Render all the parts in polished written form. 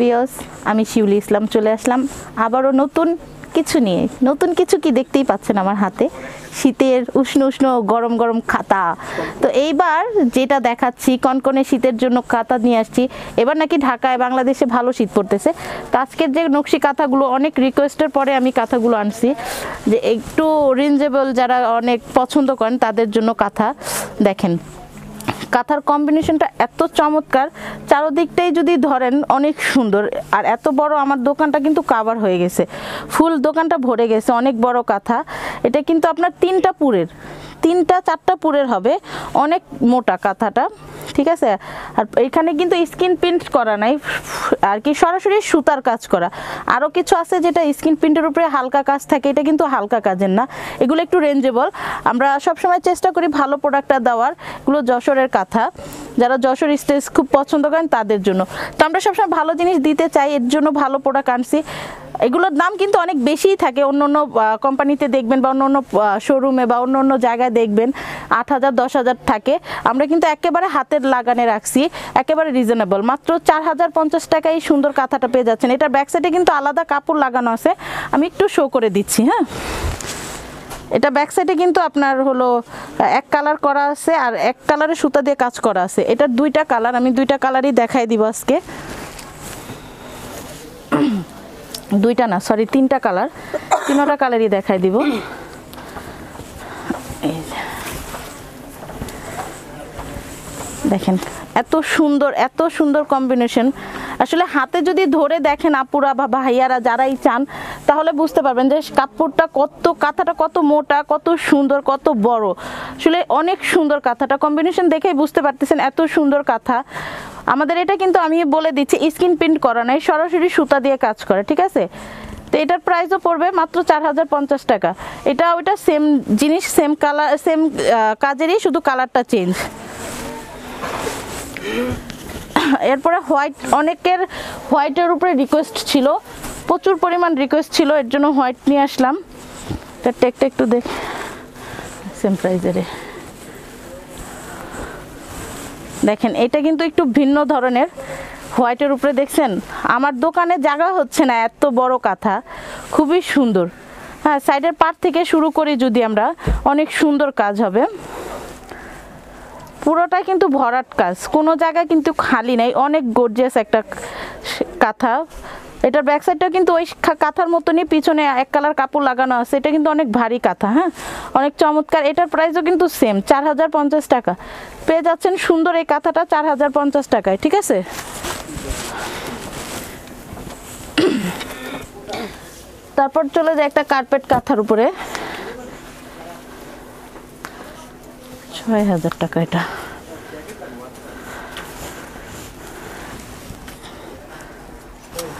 বিয়স আমি শিউলি ইসলাম চলে আসলাম আবারও নতুন কিছু নিয়ে। নতুন কিছু কি দেখতেই পাচ্ছেন আমার হাতে, শীতের উষ্ণ উষ্ণ গরম গরম খাতা। তো এইবার যেটা দেখাচ্ছি কনকনে শীতের জন্য কাঁথা নিয়ে আসছি। এবার নাকি ঢাকায় বাংলাদেশে ভালো শীত পড়তেছে। তো আজকের যে নকশি কাঁথাগুলো অনেক রিকোয়েস্টের পরে আমি কাঁথাগুলো আনছি, যে একটু রিজনেবল যারা অনেক পছন্দ করেন তাদের জন্য কাঁথা। দেখেন কাঁথার কম্বিনেশনটা এত চমৎকার, চারদিকটাই যদি ধরেন অনেক সুন্দর। আর এত বড় আমার দোকানটা কিন্তু কাভার হয়ে গেছে, ফুল দোকানটা ভরে গেছে, অনেক বড় কাঁথা। এটা কিন্তু আপনার 3-4টা পুরের হবে, অনেক মোটা কাঁথাটা, ঠিক আছে। আর এখানে কিন্তু স্ক্রিন প্রিন্ট করা নাই আর কি, সরাসরি সুতার কাজ করা। আরও কিছু আছে যেটা স্ক্রিন প্রিন্টের উপরে হালকা কাজ থাকে, এটা কিন্তু হালকা কাজের না, এগুলো একটু রেঞ্জেবল। আমরা সবসময় চেষ্টা করি ভালো প্রোডাক্টটা দেওয়ার। এগুলো যশোরের কাঁথা, যারা যশোর স্টেজ খুব পছন্দ করেন তাদের জন্য। তো আমরা সবসময় ভালো জিনিস দিতে চাই, এর জন্য ভালো প্রোডাক্ট আনছি। এগুলোর দাম কিন্তু অনেক বেশিই থাকে, অন্য অন্য কোম্পানিতে দেখবেন বা অন্য অন্য শোরুমে বা অন্য অন্য জায়গায় দেখবেন 8,000-10,000 থাকে। আমরা কিন্তু একেবারে হাতের লাগানে রাখছি, একেবারে রিজনেবল, মাত্র 4,050 টাকায় এই সুন্দর কাঁথাটা পেয়ে যাচ্ছেন। এটার ব্যাক সাইডে কিন্তু আলাদা কাপড় লাগানো আছে, আমি একটু শো করে দিচ্ছি। হ্যাঁ, এটা ব্যাক সাইডে কিন্তু আপনার হলো এক কালার করা আছে আর এক কালারের সুতা দিয়ে কাজ করা আছে। এটার 2টা কালার, আমি 2টা কালারই দেখাই দিব আজকে। 2টা না, সরি 3টা কালার, 3টা কালারই দেখাই দিব। দেখেন এত সুন্দর কম্বিনেশন। আসলে হাতে যদি ধরে দেখেন আপুরা বা ভাইয়ারা যারাই চান, তাহলে বুঝতে পারবেন যে কাপড়টা কত, কাঁথাটা কত মোটা, কত সুন্দর, কত বড়। আসলে অনেক সুন্দর কাঁথাটা, কম্বিনেশন দেখেই বুঝতে পারতেছেন এত সুন্দর কাঁথা। আমাদের এটা কিন্তু আমি বলে দিচ্ছি স্ক্রিন প্রিন্ট করা নাই, সরাসরি সুতা দিয়ে কাজ করে, ঠিক আছে। তো এটার প্রাইসও পড়বে মাত্র 4,050 টাকা। এটা ওইটা সেম জিনিস, সেম কালার, সেম কাজেরই, শুধু কালারটা চেঞ্জ। এরপরে হোয়াইট, অনেকের হোয়াইটের উপরে রিকোয়েস্ট ছিল, প্রচুর পরিমাণ রিকোয়েস্ট ছিল, এর জন্য হোয়াইট নিয়ে আসলাম। এটা টেকটা একটু দেখ, সেম প্রাইজের। দেখেন এটা কিন্তু একটু ভিন্ন ধরনের, হোয়াইটের উপরে দেখছেন। আমার দোকানে জায়গা হচ্ছে না, এত বড় কাঁথা, খুবই সুন্দর। হ্যাঁ, সাইডের পার্ট থেকে শুরু করি যদি আমরা, অনেক সুন্দর কাজ হবে। পুরোটাই কিন্তু ভরাট কাজ, কোনো জায়গায় কিন্তু খালি নেই, অনেক গর্জিয়াস একটা কাঁথা। এটার ব্যাক সাইডটাও কিন্তু ওই কাঁথার মতনই, পিছনে এক কালার কাপড় লাগানো আছে। এটা কিন্তু অনেক ভারী কাঁথা, হ্যাঁ, অনেক চমৎকার। এটার প্রাইসও কিন্তু সেম, 4,050 টাকা পেয়ে যাচ্ছেন সুন্দর এই কাঁথাটা 4,050 টাকায়, ঠিক আছে। তারপর চলে যায় একটা কার্পেট কাঁথার উপরে, 6,000 টাকা এটা।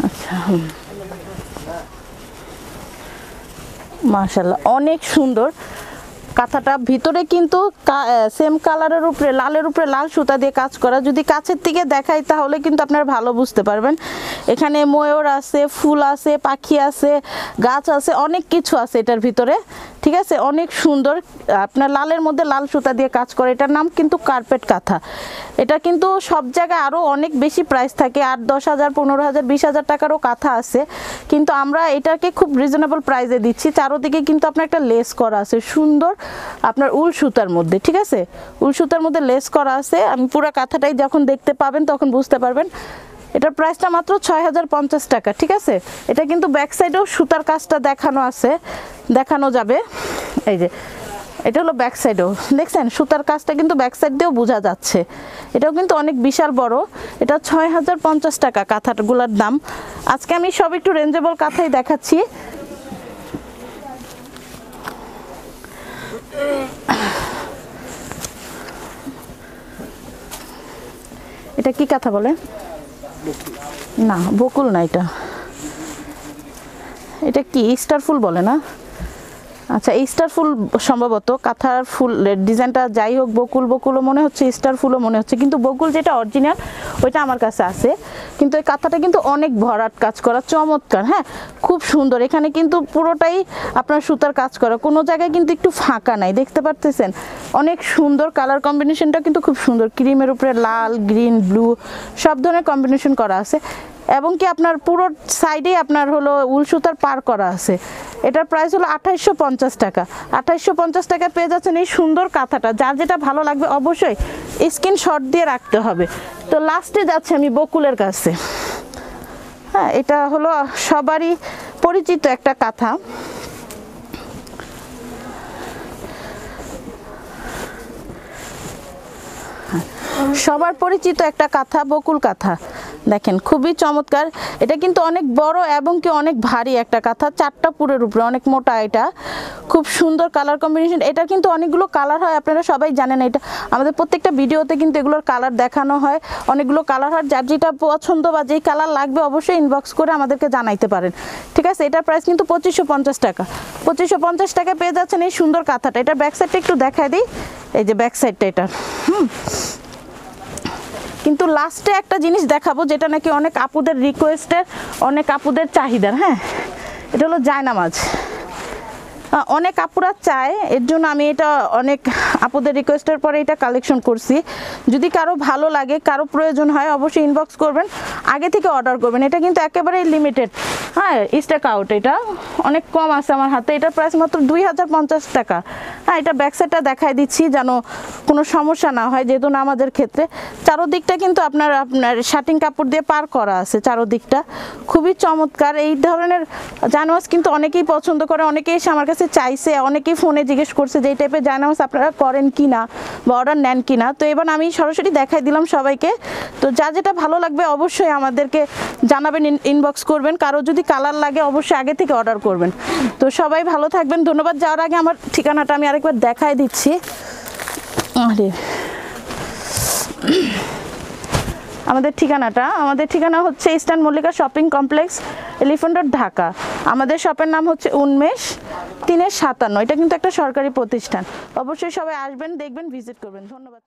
আচ্ছা, মাশাআল্লাহ অনেক সুন্দর কাঁথাটা। ভিতরে কিন্তু সেম কালারের উপরে, লালের উপরে লাল সুতা দিয়ে কাজ করা। যদি কাছের থেকে দেখাই তাহলে কিন্তু আপনারা ভালো বুঝতে পারবেন। এখানে ময়ূর আছে, ফুল আছে, পাখি আছে, গাছ আছে, অনেক কিছু আছে এটার ভিতরে, ঠিক আছে। অনেক সুন্দর, আপনার লালের মধ্যে লাল সুতা দিয়ে কাজ করে। এটার নাম কিন্তু কার্পেট কাঁথা। এটা কিন্তু সব জায়গায় আরও অনেক বেশি প্রাইস থাকে, 8-10,000, 15,000, 20,000 টাকারও কাঁথা আছে, কিন্তু আমরা এটাকে খুব রিজনেবল প্রাইসে দিচ্ছি। চারোদিকে কিন্তু আপনার একটা লেস করা আছে সুন্দর, আপনার উল সুতার মধ্যে, ঠিক আছে, উল সুতার মধ্যে লেস করা আছে। আমি পুরো কাঁথাটাই যখন দেখতে পাবেন তখন বুঝতে পারবেন। এটার প্রাইসটা মাত্র 6,050 টাকা, ঠিক আছে। এটা কিন্তু ব্যাক সাইডেও সুতার কাজটা দেখানো আছে, দেখানো যাবে। এই যে এটা হলো ব্যাক সাইডেও, দেখছেন সুতার কাজটা কিন্তু ব্যাক সাইড দিয়েও বোঝা যাচ্ছে। এটাও কিন্তু অনেক বিশাল বড়। এটা 6,050 টাকা কাঁথাগুলোর দাম। আজকে আমি সব একটু রেঞ্জেবল কাঁথাই দেখাচ্ছি। এটা কি কাঁথা বলে? না, বকুল না, এটা কি স্টার ফুল বলে না? আচ্ছা, স্টার ফুল সম্ভবত কাঁথার ফুল ডিজাইনটা। যাই হোক, বকুলও মনে হচ্ছে, স্টার ফুলও মনে হচ্ছে, কিন্তু বকুল যেটা অরিজিনাল ওইটা আমার কাছে আছে। কিন্তু এই কাঁথাটা কিন্তু অনেক ভরাট কাজ করা, চমৎকার, হ্যাঁ, খুব সুন্দর। এখানে কিন্তু পুরোটাই আপনার সুতার কাজ করা, কোনো জায়গায় কিন্তু একটু ফাঁকা নাই, দেখতে পারতেছেন। অনেক সুন্দর কালার কম্বিনেশনটা কিন্তু খুব সুন্দর, ক্রিমের উপরে লাল, গ্রিন, ব্লু সব ধরনের কম্বিনেশন করা আছে। এবং কি আপনার পুরো সাইডে আপনার হলো উল সুতার পার করা আছে। এটার প্রাইস হলো 2850 টাকা। 2850 টাকা পেয়ে যাচ্ছেন এই সুন্দর কাঁথাটা। যার যেটা ভালো লাগবে অবশ্যই স্ক্রিনশট দিয়ে রাখতে হবে। তো লাস্টে যাচ্ছে আমি বকুলের কাছে। হ্যাঁ, এটা হলো সবারই পরিচিত একটা কাঁথা। সবার পরিচিত একটা কাঁথা, বকুল কাঁথা। দেখেন খুবই চমৎকার। এটা কিন্তু অনেক বড় এবং কি অনেক ভারী একটা কাঁথা, 4টা পুরের উপরে, অনেক মোটা। এটা খুব সুন্দর কালার কম্বিনেশন। এটা কিন্তু অনেকগুলো কালার হয়, আপনারা সবাই জানেন। এটা আমাদের প্রত্যেকটা ভিডিওতে কিন্তু এগুলোর কালার দেখানো হয়, অনেকগুলো কালার হয়। যার যেটা পছন্দ বা যেই কালার লাগবে অবশ্যই ইনবক্স করে আমাদেরকে জানাইতে পারেন, ঠিক আছে। এটার প্রাইস কিন্তু 2550 টাকা। 2550 টাকা পেয়ে যাচ্ছেন এই সুন্দর কাঁথাটা। এটার ব্যাক সাইডটা একটু দেখাই দিই, এই যে ব্যাক সাইডটা এটা। কিন্তু লাস্টে একটা জিনিস দেখাবো যেটা নাকি অনেক আপুদের রিকোয়েস্টের, অনেক আপুদের চাহিদার। হ্যাঁ, এটা হলো জায়নামাজ। অনেক আপুরা চায়, এর জন্য আমি এটা অনেক আপুদের রিকোয়েস্টের পরে এটা কালেকশন করছি। যদি কারো ভালো লাগে, কারো প্রয়োজন হয় অবশ্যই ইনবক্স করবেন, আগে থেকে অর্ডার করবেন। এটা কিন্তু একেবারেই লিমিটেড, হ্যাঁ, স্টক আউট। এটা অনেক কম আছে আমার হাতে। এটার প্রাইস মাত্র 2050 টাকা। হ্যাঁ, এটা ব্যাক সাইডটা দেখাই দিচ্ছি যেন কোনো সমস্যা না হয়, যেহেতু না আমাদের ক্ষেত্রে। চারোদিকটা কিন্তু আপনার শার্টিং কাপড় দিয়ে পার করা আছে চারোদিকটা, খুবই চমৎকার। এই ধরনের জায়নামাজ কিন্তু অনেকেই পছন্দ করে, অনেকেই এসে আমার কাছে চাইছে, অনেকেই ফোনে জিজ্ঞেস করছে যে এই টাইপের জায়নামাজ আপনারা করেন কি না বা অর্ডার নেন কি না। তো এবার আমি সরাসরি দেখাই দিলাম সবাইকে। তো যা যেটা ভালো লাগবে অবশ্যই আমাদেরকে জানাবেন, ইনবক্স করবেন। কারো যদি কালার লাগে অবশ্যই আগে থেকে অর্ডার করবেন। তো সবাই ভালো থাকবেন, ধন্যবাদ। যাওয়ার আগে আমার ঠিকানাটা আমি আরেকবার দেখাই দিচ্ছি। আরে আমাদের ঠিকানা হচ্ছে eastern Mallika shopping complex, elephant road, Dhaka. আমাদের শপের নাম হচ্ছে উন্মেষ 3-57। এটা কিন্তু একটা সরকারি প্রতিষ্ঠান। অবশ্যই সবাই আসবেন, দেখবেন, ভিজিট করবেন। ধন্যবাদ।